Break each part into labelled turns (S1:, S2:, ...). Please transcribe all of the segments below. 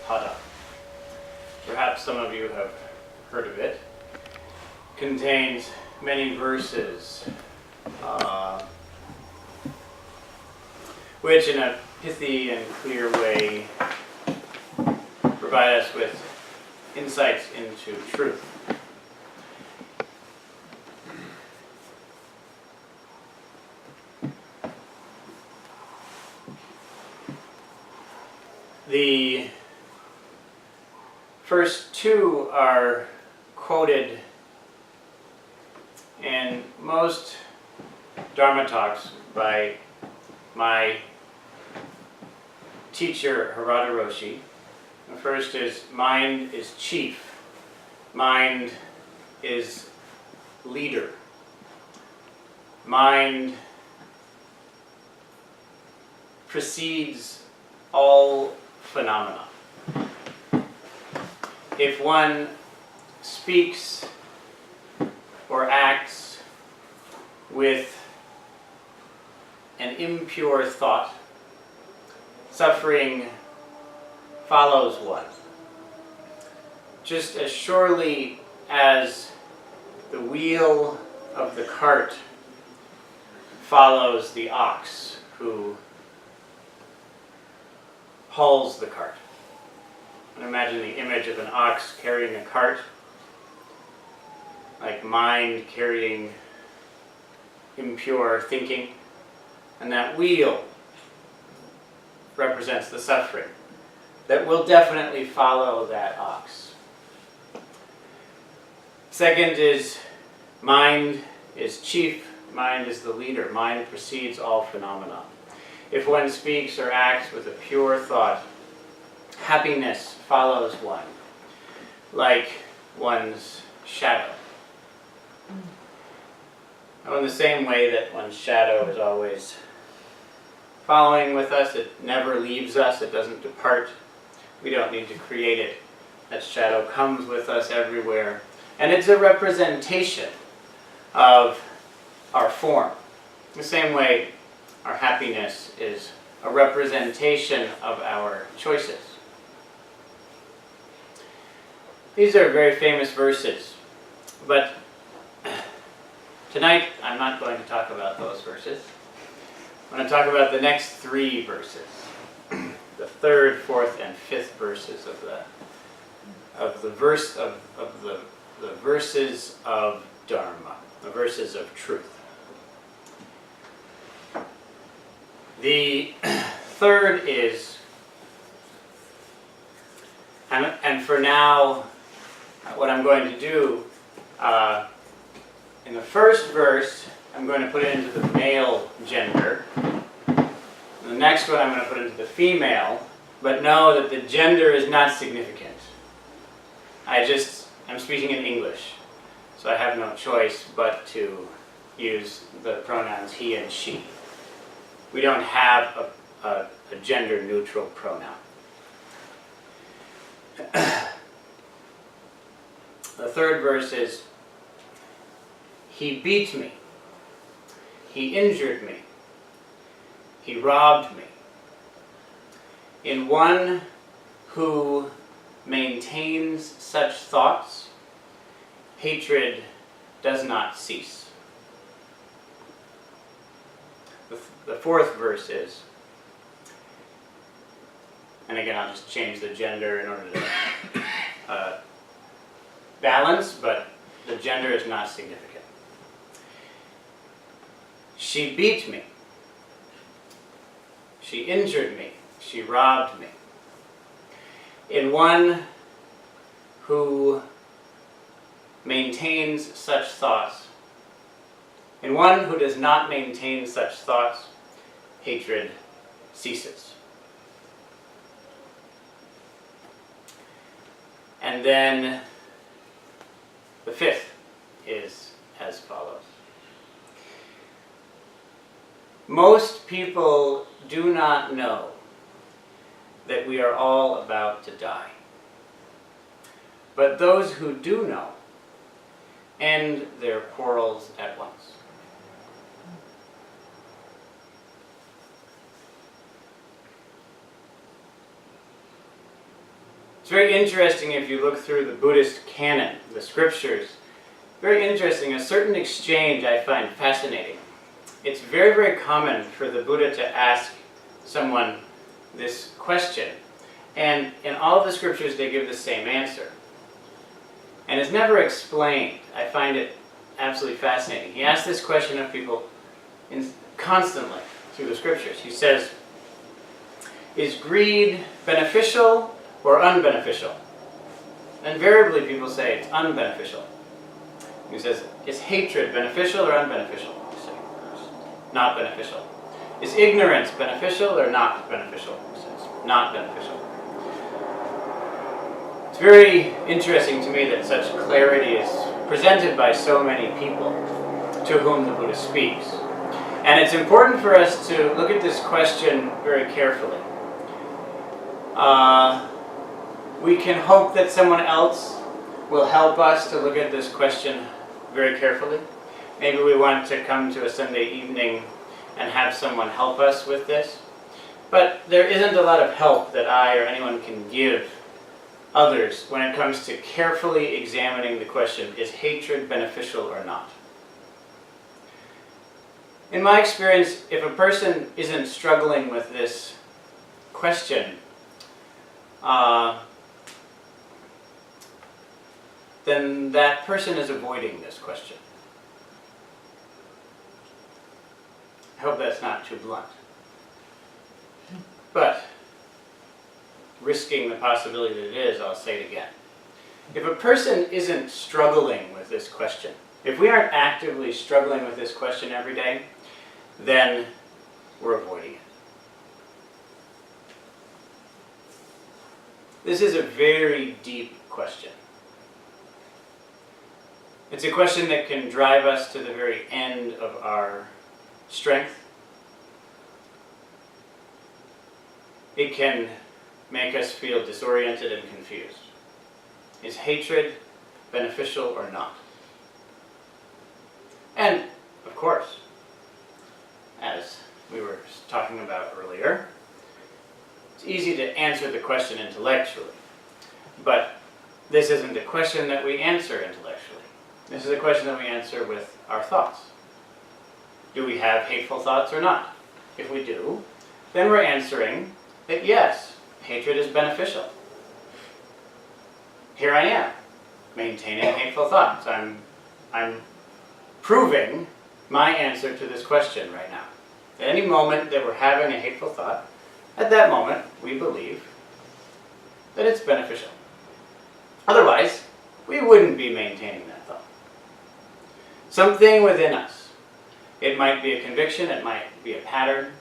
S1: Dhammapada. Perhaps some of you have heard of it. Contains many verses, which in a pithy and clear way provide us with insights into truth. The first two are quoted in most Dharma talks by my teacher, Harada Roshi. The first is, mind is chief, mind is leader, mind precedes all phenomena. If one speaks or acts with an impure thought, suffering follows one. Just as surely as the wheel of the cart follows the ox who hauls the cart. And imagine the image of an ox carrying a cart, like mind carrying impure thinking, and that wheel represents the suffering that will definitely follow that ox. Second is, mind is chief, mind is the leader, mind precedes all phenomena. If one speaks or acts with a pure thought, happiness follows one, like one's shadow. Now, in the same way that one's shadow is always following with us, it never leaves us, it doesn't depart. We don't need to create it. That shadow comes with us everywhere. And it's a representation of our form. The same way our happiness is a representation of our choices. These are very famous verses, but tonight I'm not going to talk about those verses. I'm going to talk about the next three verses, the third, fourth, and fifth verses of the verses of Dharma, the verses of truth. The third is, and for now, what I'm going to do, in the first verse, I'm going to put it into the male gender. In the next one, I'm going to put it into the female, but know that the gender is not significant. I'm speaking in English, so I have no choice but to use the pronouns he and she. We don't have a gender-neutral pronoun. The third verse is, he beat me, he injured me, he robbed me. In one who maintains such thoughts, hatred does not cease. The fourth verse is, and again I'll just change the gender in order to balance, but the gender is not significant. She beat me, she injured me, she robbed me. In one who maintains such thoughts, in one who does not maintain such thoughts, hatred ceases. And then the fifth is as follows. Most people do not know that we are all about to die. But those who do know end their quarrels at once. It's very interesting if you look through the Buddhist canon, the scriptures. Very interesting, a certain exchange I find fascinating. It's very, very common for the Buddha to ask someone this question. And in all of the scriptures they give the same answer. And it's never explained. I find it absolutely fascinating. He asks this question of people constantly through the scriptures. He says, is greed beneficial or unbeneficial? Invariably people say it's unbeneficial. He says, is hatred beneficial or unbeneficial? He says, not beneficial. Is ignorance beneficial or not beneficial? He says, not beneficial. It's very interesting to me that such clarity is presented by so many people to whom the Buddha speaks. And it's important for us to look at this question very carefully. We can hope that someone else will help us to look at this question very carefully. Maybe we want to come to a Sunday evening and have someone help us with this. But there isn't a lot of help that I or anyone can give others when it comes to carefully examining the question, is hatred beneficial or not? In my experience, if a person isn't struggling with this question, then that person is avoiding this question. I hope that's not too blunt. But, risking the possibility that it is, I'll say it again. If a person isn't struggling with this question, if we aren't actively struggling with this question every day, then we're avoiding it. This is a very deep question. It's a question that can drive us to the very end of our strength. It can make us feel disoriented and confused. Is hatred beneficial or not? And, of course, as we were talking about earlier, it's easy to answer the question intellectually. But this isn't a question that we answer intellectually. This is a question that we answer with our thoughts. Do we have hateful thoughts or not? If we do, then we're answering that yes, hatred is beneficial. Here I am, maintaining hateful thoughts. I'm proving my answer to this question right now. At any moment that we're having a hateful thought, at that moment we believe that it's beneficial. Otherwise, we wouldn't be maintaining that thought. Something within us, it might be a conviction, it might be a pattern,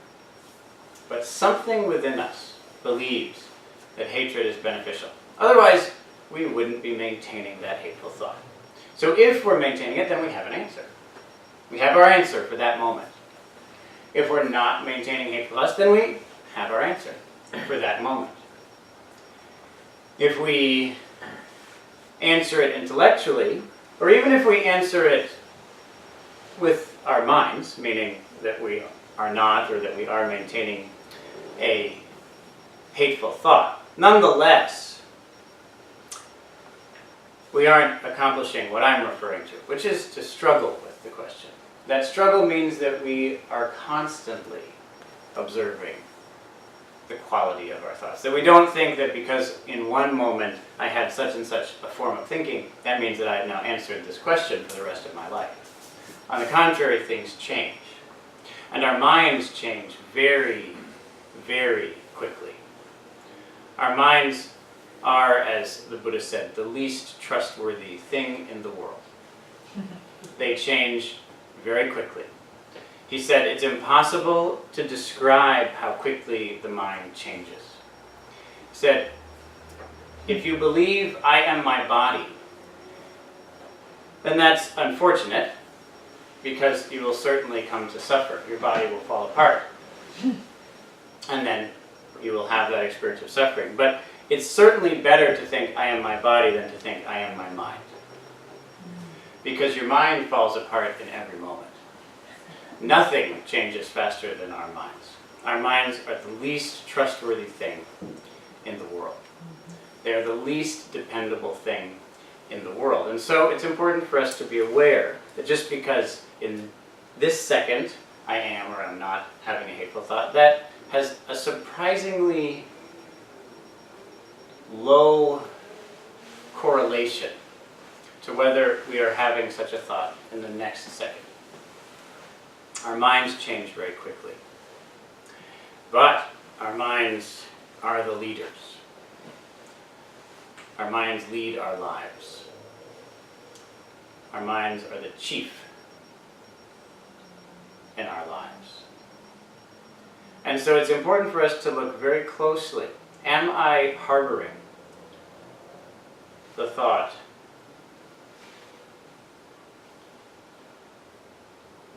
S1: but something within us believes that hatred is beneficial. Otherwise, we wouldn't be maintaining that hateful thought. So if we're maintaining it, then we have an answer. We have our answer for that moment. If we're not maintaining hateful thoughts, then we have our answer for that moment. If we answer it intellectually, or even if we answer it with our minds, meaning that we are not or that we are maintaining a hateful thought, nonetheless, we aren't accomplishing what I'm referring to, which is to struggle with the question. That struggle means that we are constantly observing the quality of our thoughts. That we don't think that because in one moment I had such and such a form of thinking, that means that I have now answered this question for the rest of my life. On the contrary, things change. And our minds change very, very quickly. Our minds are, as the Buddha said, the least trustworthy thing in the world. They change very quickly. He said it's impossible to describe how quickly the mind changes. He said, if you believe I am my body, then that's unfortunate, because you will certainly come to suffer. Your body will fall apart. And then you will have that experience of suffering. But it's certainly better to think I am my body than to think I am my mind. Because your mind falls apart in every moment. Nothing changes faster than our minds. Our minds are the least trustworthy thing in the world. They're the least dependable thing in the world. And so it's important for us to be aware that just because in this second I am or am not having a hateful thought, that has a surprisingly low correlation to whether we are having such a thought in the next second. Our minds change very quickly. But our minds are the leaders. Our minds lead our lives. Our minds are the chief in our lives. And so it's important for us to look very closely. Am I harboring the thought,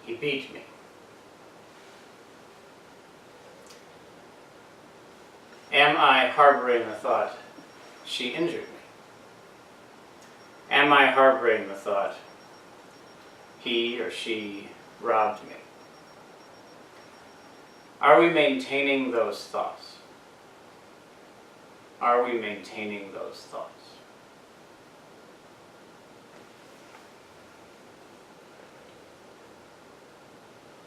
S1: he beat me? Am I harboring the thought, she injured me? Am I harboring the thought, he or she robbed me? Are we maintaining those thoughts? Are we maintaining those thoughts?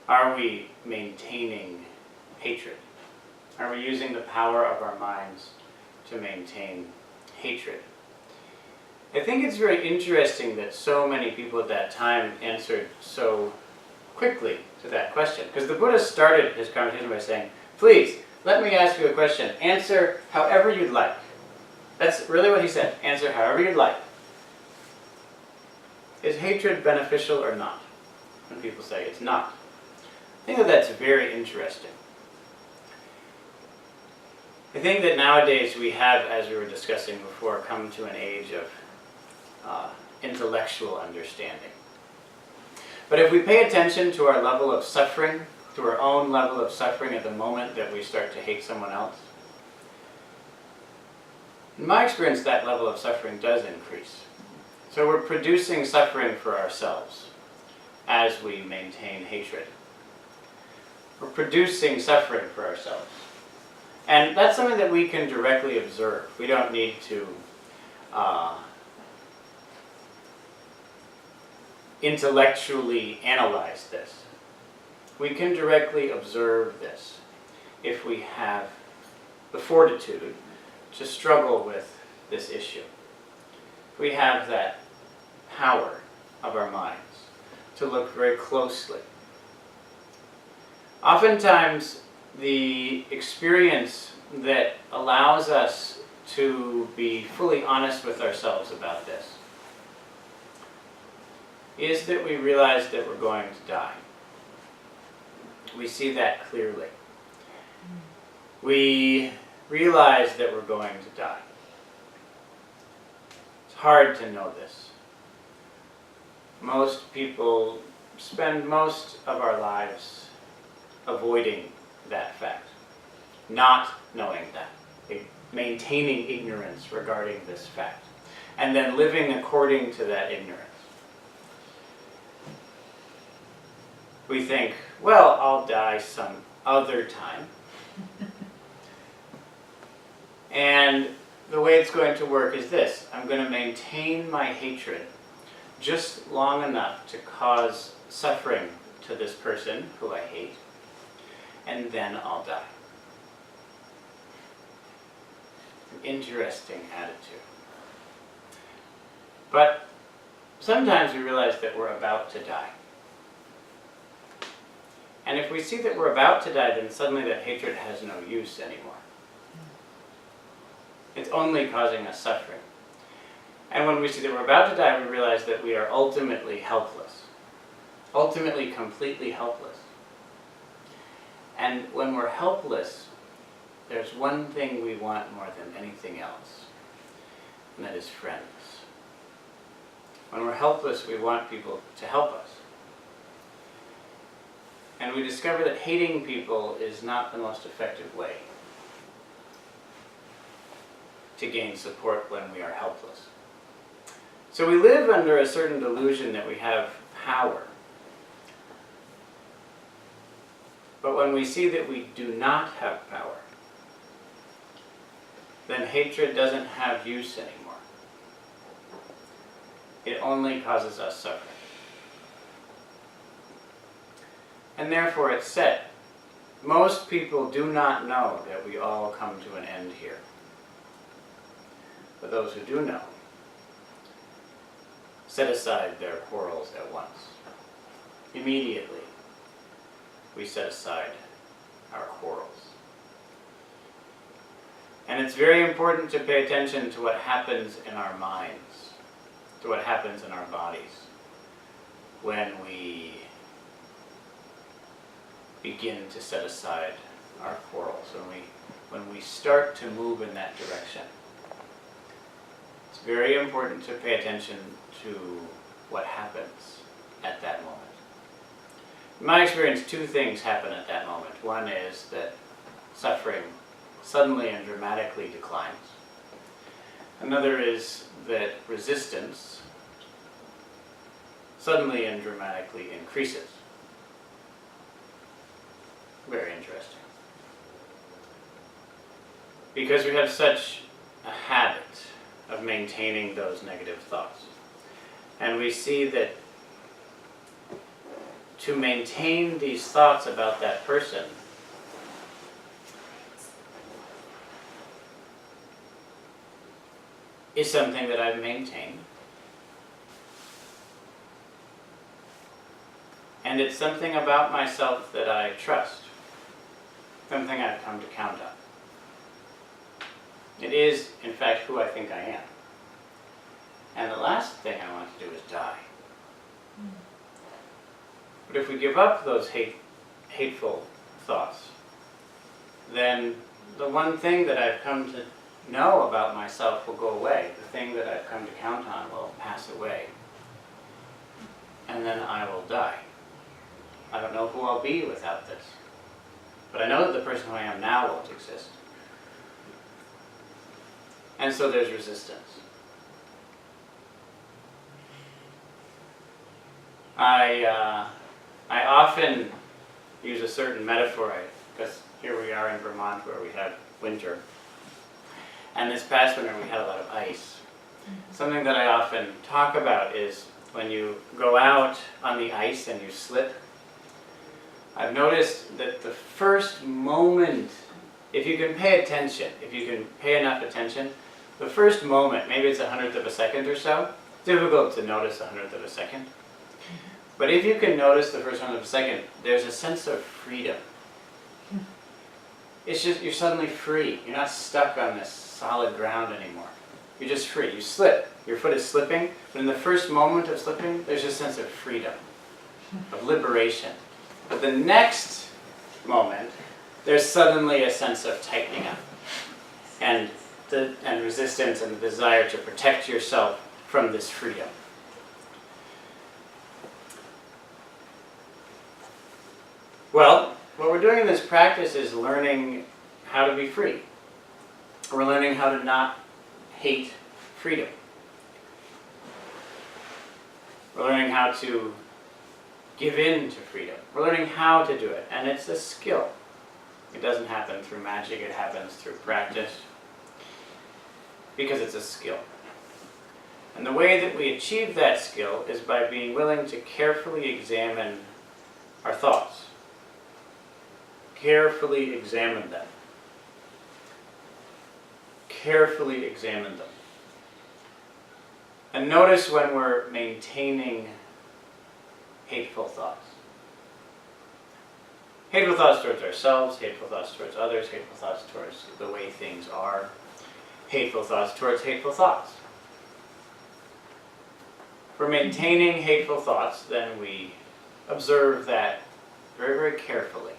S1: Are we maintaining hatred? Are we using the power of our minds to maintain hatred? I think it's very interesting that so many people at that time answered so quickly to that question. Because the Buddha started his conversation by saying, please, let me ask you a question. Answer however you'd like. That's really what he said. Answer however you'd like. Is hatred beneficial or not? When people say it's not. I think that that's very interesting. I think that nowadays we have, as we were discussing before, come to an age of intellectual understanding. But if we pay attention to our level of suffering, to our own level of suffering at the moment that we start to hate someone else, in my experience, that level of suffering does increase. So we're producing suffering for ourselves as we maintain hatred. We're producing suffering for ourselves. And that's something that we can directly observe. We don't need to intellectually analyze this. We can directly observe this if we have the fortitude to struggle with this issue. If we have that power of our minds to look very closely. Oftentimes, the experience that allows us to be fully honest with ourselves about this is that we realize that we're going to die. We see that clearly. We realize that we're going to die. It's hard to know this. Most people spend most of our lives avoiding that fact, not knowing that, maintaining ignorance regarding this fact, and then living according to that ignorance. We think, well, I'll die some other time. And the way it's going to work is this. I'm going to maintain my hatred just long enough to cause suffering to this person who I hate, and then I'll die. An interesting attitude. But sometimes we realize that we're about to die. And if we see that we're about to die, then suddenly that hatred has no use anymore. It's only causing us suffering. And when we see that we're about to die, we realize that we are ultimately helpless. Ultimately, completely helpless. And when we're helpless, there's one thing we want more than anything else, and that is friends. When we're helpless, we want people to help us. And we discover that hating people is not the most effective way to gain support when we are helpless. So we live under a certain delusion that we have power. But when we see that we do not have power, then hatred doesn't have use anymore. It only causes us suffering. And therefore it's said, most people do not know that we all come to an end here. But those who do know, set aside their quarrels at once. Immediately, we set aside our quarrels. And it's very important to pay attention to what happens in our minds, to what happens in our bodies, when we begin to set aside our quarrels, when we start to move in that direction. It's very important to pay attention to what happens at that moment. In my experience, two things happen at that moment. One is that suffering suddenly and dramatically declines. Another is that resistance suddenly and dramatically increases. Very interesting. Because we have such a habit of maintaining those negative thoughts. And we see that to maintain these thoughts about that person is something that I've maintained. And it's something about myself that I trust. Something I've come to count on. It is, in fact, who I think I am. And the last thing I want to do is die. But if we give up those hateful thoughts, then the one thing that I've come to know about myself will go away. The thing that I've come to count on will pass away. And then I will die. I don't know who I'll be without this. But I know that the person who I am now won't exist. And so there's resistance. I often use a certain metaphor, because here we are in Vermont where we have winter. And this past winter we had a lot of ice. Something that I often talk about is when you go out on the ice and you slip. I've noticed that the first moment, if you can pay attention, if you can pay enough attention, the first moment, maybe it's 1/100th of a second or so, difficult to notice 1/100th of a second. But if you can notice the first 1/100th of a second, there's a sense of freedom. It's just, you're suddenly free. You're not stuck on this solid ground anymore. You're just free. You slip. Your foot is slipping, but in the first moment of slipping, there's a sense of freedom, of liberation. But the next moment, there's suddenly a sense of tightening up, and resistance and the desire to protect yourself from this freedom. Well, what we're doing in this practice is learning how to be free. We're learning how to not hate freedom. We're learning how to give in to freedom. We're learning how to do it, and it's a skill. It doesn't happen through magic, it happens through practice, because it's a skill. And the way that we achieve that skill is by being willing to carefully examine our thoughts. Carefully examine them. Carefully examine them. And notice when we're maintaining hateful thoughts. Hateful thoughts towards ourselves, hateful thoughts towards others, hateful thoughts towards the way things are, hateful thoughts towards hateful thoughts. If we're maintaining hateful thoughts, then we observe that very, very carefully.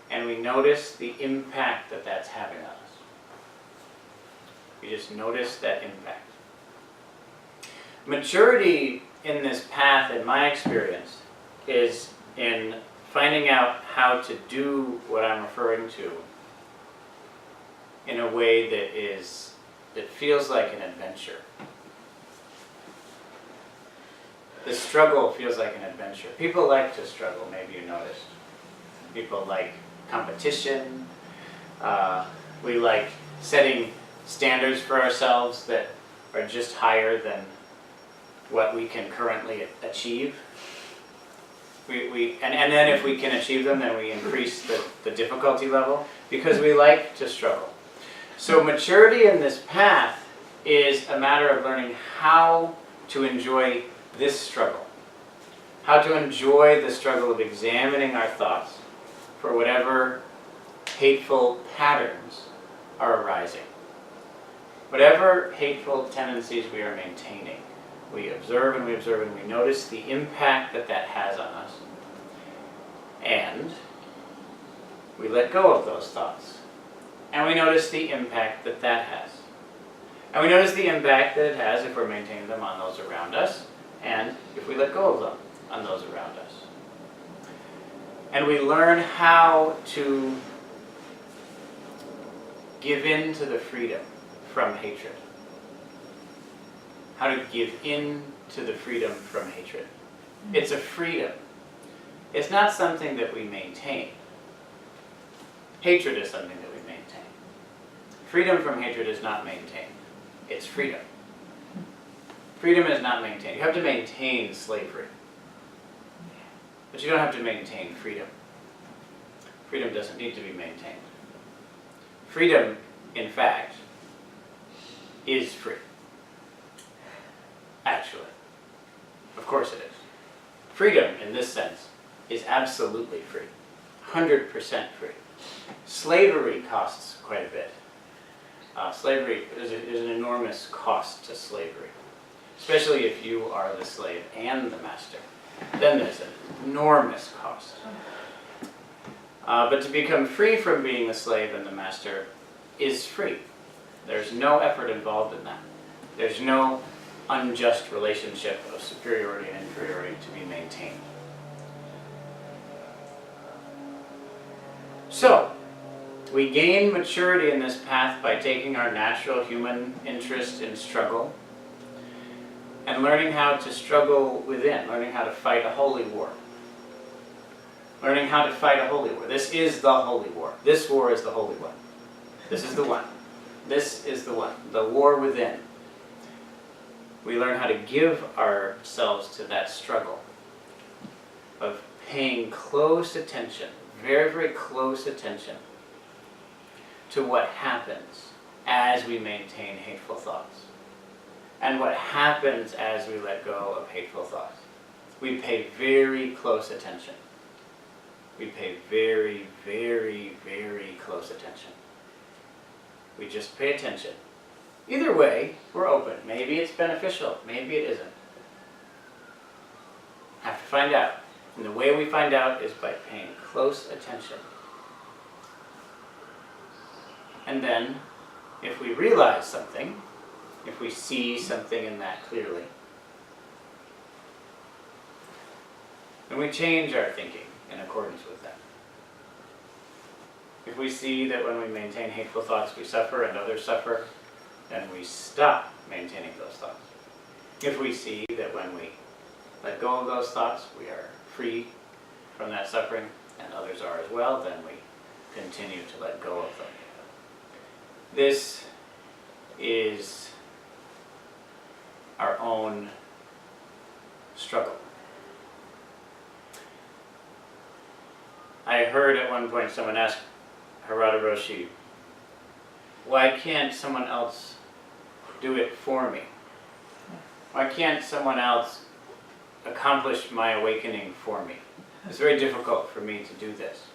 S1: And we notice the impact that that's having on us. We just notice that impact. Maturity in this path, in my experience, is in finding out how to do what I'm referring to in a way that feels like an adventure. The struggle feels like an adventure. People like to struggle, maybe you noticed. People like competition. We like setting standards for ourselves that are just higher than what we can currently achieve. And then if we can achieve them, then we increase the difficulty level because we like to struggle. So maturity in this path is a matter of learning how to enjoy this struggle. How to enjoy the struggle of examining our thoughts for whatever hateful patterns are arising. Whatever hateful tendencies we are maintaining, we observe and we notice the impact that that has on us. And we let go of those thoughts. And we notice the impact that that has. And we notice the impact that it has if we're maintaining them on those around us, and if we let go of them on those around us. And we learn how to give in to the freedom from hatred. How to give in to the freedom from hatred. It's a freedom. It's not something that we maintain. Hatred is something that we maintain. Freedom from hatred is not maintained. It's freedom. Freedom is not maintained. You have to maintain slavery. But you don't have to maintain freedom. Freedom doesn't need to be maintained. Freedom, in fact, is free. Actually. Of course it is. Freedom, in this sense, is absolutely free. 100% free. Slavery costs quite a bit. Slavery, there's an enormous cost to slavery. Especially if you are the slave and the master. Then there's an enormous cost. But to become free from being the slave and the master is free. There's no effort involved in that. There's no unjust relationship of superiority and inferiority to be maintained. So, we gain maturity in this path by taking our natural human interest in struggle and learning how to struggle within, learning how to fight a holy war. Learning how to fight a holy war. This is the holy war. This war is the holy one. This is the one. This is the one. The war within. We learn how to give ourselves to that struggle of paying close attention, very, very close attention to what happens as we maintain hateful thoughts and what happens as we let go of hateful thoughts. We pay very close attention. We pay very, very, very close attention. We just pay attention. Either way, we're open. Maybe it's beneficial. Maybe it isn't. Have to find out. And the way we find out is by paying close attention. And then, if we realize something, if we see something in that clearly, then we change our thinking in accordance with that. If we see that when we maintain hateful thoughts we suffer and others suffer, then we stop maintaining those thoughts. If we see that when we let go of those thoughts we are free from that suffering and others are as well, then we continue to let go of them. This is our own struggle. I heard at one point someone ask Harada Roshi, why can't someone else do it for me? Why can't someone else accomplish my awakening for me? It's very difficult for me to do this.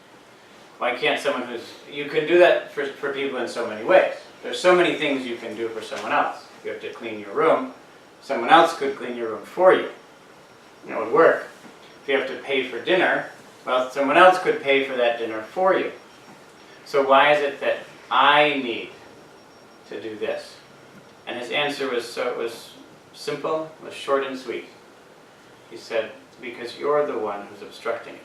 S1: Why can't someone you can do that for people in so many ways. There's so many things you can do for someone else. If you have to clean your room, someone else could clean your room for you. It would work. If you have to pay for dinner, well, someone else could pay for that dinner for you. So why is it that I need to do this? And his answer was simple, was short and sweet. He said, because you're the one who's obstructing it.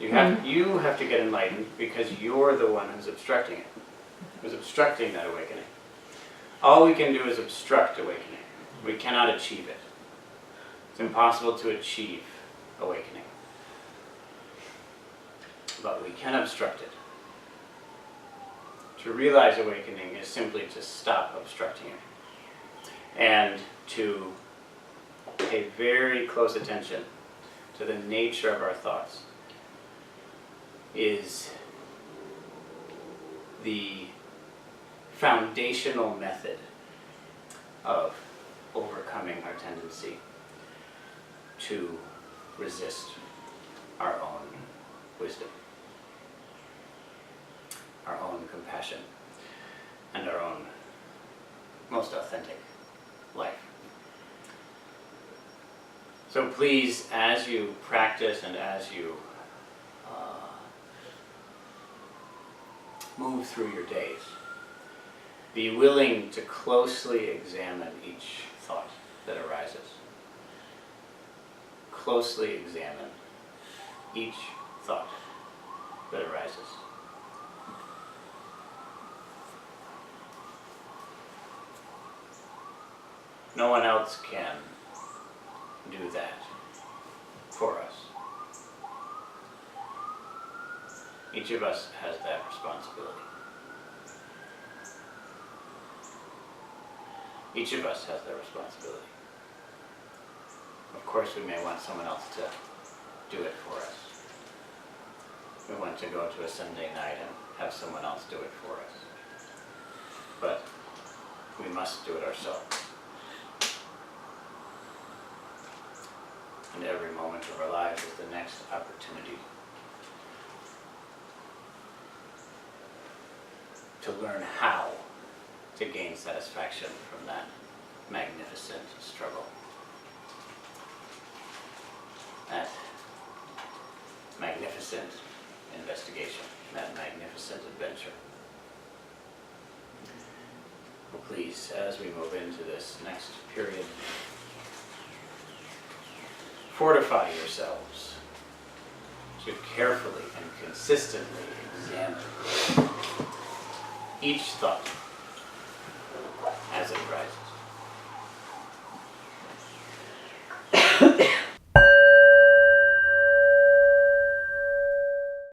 S1: You have to get enlightened because you're the one who's obstructing it, who's obstructing that awakening. All we can do is obstruct awakening. We cannot achieve it. It's impossible to achieve awakening. but we can obstruct it. To realize awakening is simply to stop obstructing it and to pay very close attention to the nature of our thoughts is the foundational method of overcoming our tendency to resist our own wisdom, our own compassion, and our own most authentic life. So please, as you practice and as you move through your days, be willing to closely examine each thought that arises. Closely examine each thought that arises. No one else can do that for us. Each of us has that responsibility. Each of us has that responsibility. Of course, we may want someone else to do it for us. We want to go to a Sunday night and have someone else do it for us. But we must do it ourselves. And every moment of our lives is the next opportunity to learn how to gain satisfaction from that magnificent struggle, that magnificent investigation, that magnificent adventure. Well, please, as we move into this next period, fortify yourselves to carefully and consistently examine each thought as it arises.